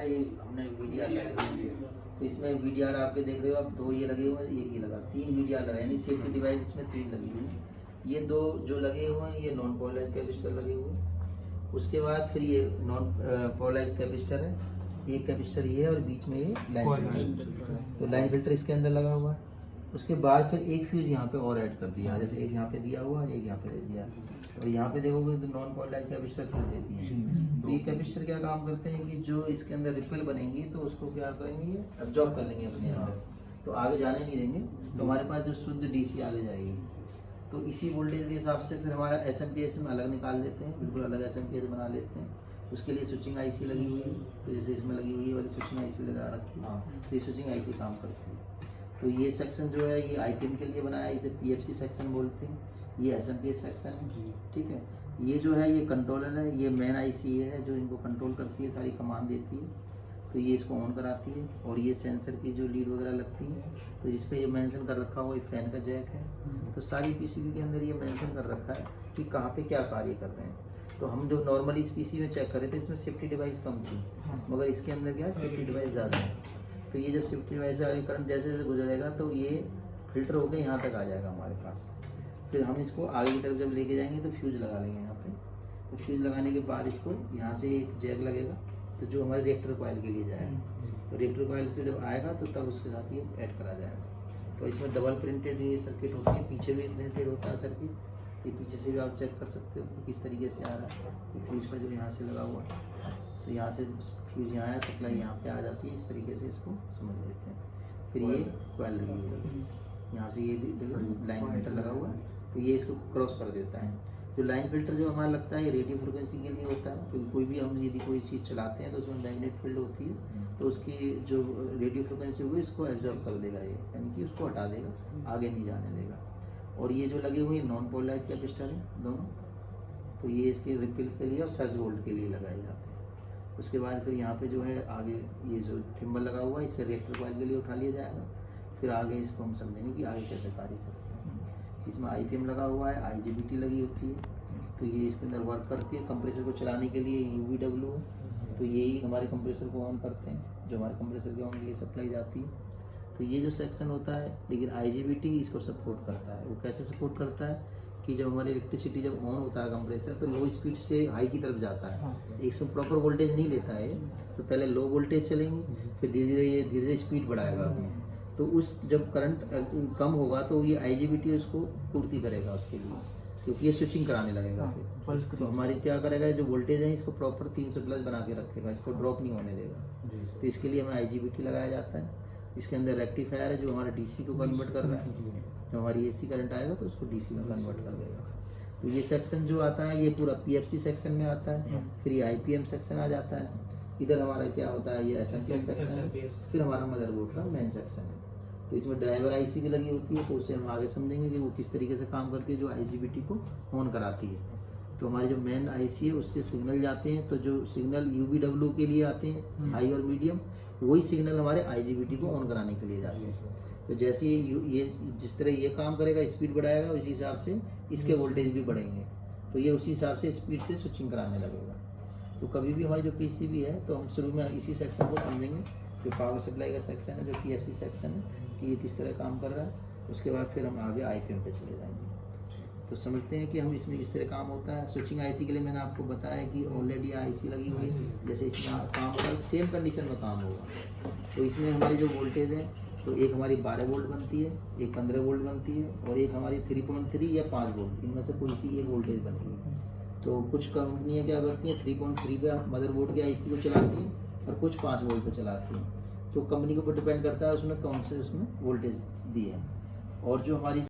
ये हमने वीडीआर लगे, तो इसमें वीडीआर आपके देख रहे हो आप, दो ये लगे हुए हैं, एक ये लगा, तीन वीडीआर लगा, यानी सेफ्टी डिवाइस इसमें तीन लगी हुई है। ये दो जो लगे हुए हैं ये नॉन पोलराइज कैपेसिटर लगे हुए हैं। उसके बाद फिर ये नॉन पोलराइज कैपेसिटर है, एक कैपेसिटर ये है और बीच में ये लाइन फिल्टर, तो लाइन फिल्टर इसके अंदर लगा हुआ है। उसके बाद फिर एक फ्यूज यहाँ पे और ऐड कर दिया, जैसे एक यहाँ पे दिया हुआ है, एक यहाँ पे दे दिया, और यहाँ पे देखोगे तो नॉन पोलराइज कैपेसिटर फ्यूज दे दिए। तो ये कैपेसिटर क्या काम करते हैं कि जो इसके अंदर रिपल बनेंगी तो उसको क्या करेंगे, ये एब्जॉर्ब कर लेंगे अपने अंदर, तो आगे जाने नहीं देंगे, तो हमारे पास जो शुद्ध डीसी आगे जाएगी। तो इसी वोल्टेज के हिसाब से फिर हमारा एसएमपीएस में अलग निकाल देते हैं, बिल्कुल अलग एसएमपीएस बना लेते हैं। उसके लिए स्विचिंग आईसी लगी हुई है, तो जैसे इसमें लगी हुई है वाली स्विचिंग आईसी लगा रखी है, तो ये स्विचिंग आईसी काम करती है। तो ये सेक्शन जो है ये आईपीएम के लिए बनाया है, इसे पीएफसी सेक्शन बोलते हैं, ये एसएमपीएस सेक्शन है, ठीक है। ये जो है ये कंट्रोलर है, ये मेन आईसी है जो इनको कंट्रोल करती है, सारी कमांड देती है, तो ये इसको ऑन कराती है। और ये सेंसर की जो लीड वगैरह लगती है, तो जिस पे ये मेंशन कर रखा हुआ ये फैन का जैक है, तो सारी पीसीबी के अंदर ये मेंशन कर रखा है कि कहाँ पे क्या कार्य कर रहे हैं। तो हम जो नॉर्मली इस पीसी में चेक कर रहे थे इसमें सेफ्टी डिवाइस कम थी, मगर इसके अंदर क्या है सेफ्टी डिवाइस ज़्यादा है। तो ये जब सेफ्टी डिवाइस से आगे करंट जैसे जैसे गुजरेगा तो ये फिल्टर होकर यहाँ तक आ जाएगा हमारे पास। फिर हम इसको आगे की तरफ जब लेके जाएंगे तो फ्यूज लगा लेंगे यहाँ पे, तो फ्यूज लगाने के बाद इसको यहाँ से एक जैक लगेगा, तो जो हमारे रिएक्टर कॉइल के लिए जाएगा, तो रिएक्टर कॉइल से जब आएगा तो तब उसके साथ ये ऐड करा जाएगा। तो इसमें डबल प्रिंटेड ये सर्किट होती है, पीछे भी प्रिंटेड होता है सर्किट, तो पीछे से भी आप चेक कर सकते हो कि किस तरीके से आ रहा है। तो फ्यूज का जो यहाँ से लगा हुआ है, तो यहाँ से फ्यूज यहाँ है, सप्लाई यहाँ पे आ जाती है, इस तरीके से इसको समझ लेते हैं। फिर ये कॉइल लगी हुई है, यहाँ से ये देखो लाइन फिल्टर लगा हुआ है, तो ये इसको क्रॉस कर देता है। जो लाइन फिल्टर जो हमारा लगता है ये रेडियो फ्रिक्वेंसी के लिए होता है, क्योंकि कोई भी हम यदि कोई चीज़ चलाते हैं तो उसमें मैग्नेट फील्ड होती है, तो उसकी जो रेडियो फ्रिक्वेंसी होगी इसको एब्जॉर्ब कर देगा ये, यानी कि उसको हटा देगा, आगे नहीं जाने देगा। और ये जो लगे हुए नॉन पोलराइज कैपेसिटर है दोनों, तो ये इसके रिपिल के लिए और सर्ज वोल्ट के लिए लगाए जाते हैं। उसके बाद फिर यहाँ पे जो है आगे ये जो थिम्बल लगा हुआ है इससे रिएक्टर कॉइल के लिए उठा लिया जाएगा। फिर आगे इसको हम समझेंगे कि आगे कैसे कार्य करते हैं। इसमें आईपीएम लगा हुआ है, आईजीबीटी लगी होती है, तो ये इसके अंदर वर्क करती है। कंप्रेसर को चलाने के लिए यूवीडब्ल्यू है, तो यही हमारे कंप्रेसर को ऑन करते हैं, जो हमारे कंप्रेसर के ऑन के लिए सप्लाई जाती है। तो ये जो सेक्शन होता है, लेकिन आईजीबीटी इसको सपोर्ट करता है। वो कैसे सपोर्ट करता है कि जब हमारी इलेक्ट्रिसिटी जब ऑन होता है कंप्रेसर, तो लो स्पीड से हाई की तरफ जाता है, एक से प्रॉपर वोल्टेज नहीं लेता है, तो पहले लो वोल्टेज चलेंगे, फिर धीरे धीरे ये धीरे धीरे स्पीड बढ़ाएगा अपने। तो उस जब करंट कम होगा तो ये आईजीबीटी उसको पूर्ति करेगा उसके लिए, क्योंकि ये स्विचिंग कराने लगेगा फिर। तो हमारी क्या करेगा, जो वोल्टेज है इसको प्रॉपर 300 प्लस बना के रखेगा, इसको ड्रॉप नहीं होने देगा। तो इसके लिए हमें आईजीबीटी लगाया जाता है। इसके अंदर रेक्टिफायर है जो हमारा डीसी को कन्वर्ट कर रहा है, जो हमारी एसी करंट आएगा तो उसको डीसी में कन्वर्ट कर देगा। तो ये सेक्शन जो आता है ये पूरा पीएफसी सेक्शन में आता है। फिर ये आईपीएम सेक्शन आ जाता है। इधर हमारा क्या होता है, ये एसएमपीएस सेक्शन है। फिर हमारा मदरबोर्ड का मेन सेक्शन है। तो इसमें ड्राइवर आईसी भी लगी होती है, तो उसे हम आगे समझेंगे कि वो किस तरीके से काम करती है, जो आईजीबीटी को ऑन कराती है। तो हमारी जो मेन आईसी है उससे सिग्नल जाते हैं, तो जो सिग्नल यूवीडब्ल्यू के लिए आते हैं हाई और मीडियम, वही सिग्नल हमारे आईजीबीटी को ऑन कराने के लिए जाते हैं। तो जैसे ये जिस तरह ये काम करेगा, स्पीड बढ़ाएगा, उसी हिसाब से इसके वोल्टेज भी बढ़ेंगे, तो ये उसी हिसाब से स्पीड से स्विचिंग कराने लगेगा। तो कभी भी हमारी जो पीसीबी है, तो हम शुरू में इसी सेक्शन को समझेंगे, जो पावर सप्लाई का सेक्शन है, जो पीएफसी सेक्शन है, कि ये किस तरह काम कर रहा है। उसके बाद फिर हम आगे आईपीएम पे चले जाएंगे। तो समझते हैं कि हम इसमें इस तरह काम होता है। स्विचिंग आईसी के लिए मैंने आपको बताया कि ऑलरेडी आईसी लगी हुई है, जैसे इसमें काम होगा सेम कंडीशन में काम होगा। तो इसमें हमारी जो वोल्टेज है, तो एक हमारी 12 वोल्ट बनती है, एक 15 वोल्ट बनती है, और एक हमारी 3.3 या 5 वोल्ट, इनमें से कोई सी एक वोल्टेज बनेगी। तो कुछ कंपनियां क्या करती हैं 3.3 पे मदरबोर्ड के आईसी को चलाती हैं, और कुछ 5 वोल्ट पे चलाती हैं। तो कंपनी के ऊपर डिपेंड करता है उसमें कौन से उसमें वोल्टेज दी है। और जो हमारी